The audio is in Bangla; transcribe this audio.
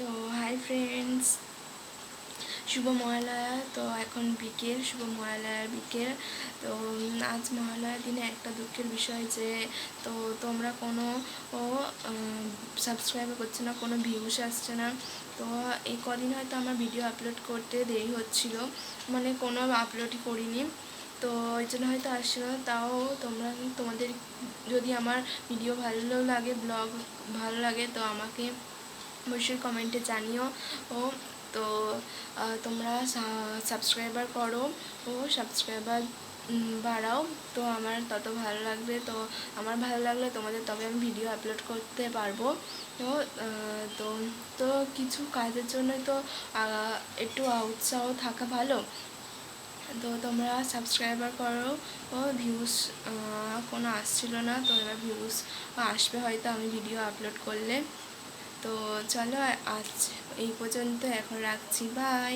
তো হাই ফ্রেন্ডস, শুভ মহালয়া। তো এখন বিকেল, শুভ মহালয়ার বিকেল। তো আজ মহালয়ার দিনে একটা দুঃখের বিষয় যে তো তোমরা কোনো সাবস্ক্রাইব করছে না, কোনো ভিউস আসছে না। তো এই কদিন হয়তো আমার ভিডিও আপলোড করতে দেরি হচ্ছিল, মানে কোনো আপলোডই করিনি, তো ওই জন্য হয়তো আসছিলো না। তাও তোমাদের যদি আমার ভিডিও ভালো লাগে, ব্লগ ভালো লাগে, তো আমাকে অবশ্যই কমেন্টে জানিও। ও তো তোমরা সাবস্ক্রাইবার করো ও সাবস্ক্রাইবার বাড়াও, তো আমার তত ভালো লাগবে। তো আমার ভালো লাগলে তোমাদের তবে আমি ভিডিও আপলোড করতে পারবো। তো তো তো কিছু কাজের জন্যই তো একটু উৎসাহ থাকা ভালো। তো তোমরা সাবস্ক্রাইবার করো ও ভিউজ কোনো আসছিল না, তো এবার ভিউজ আসবে হয়তো আমি ভিডিও আপলোড করলে। তো চলো আজ এই পর্যন্ত, এখন রাখছি, বাই।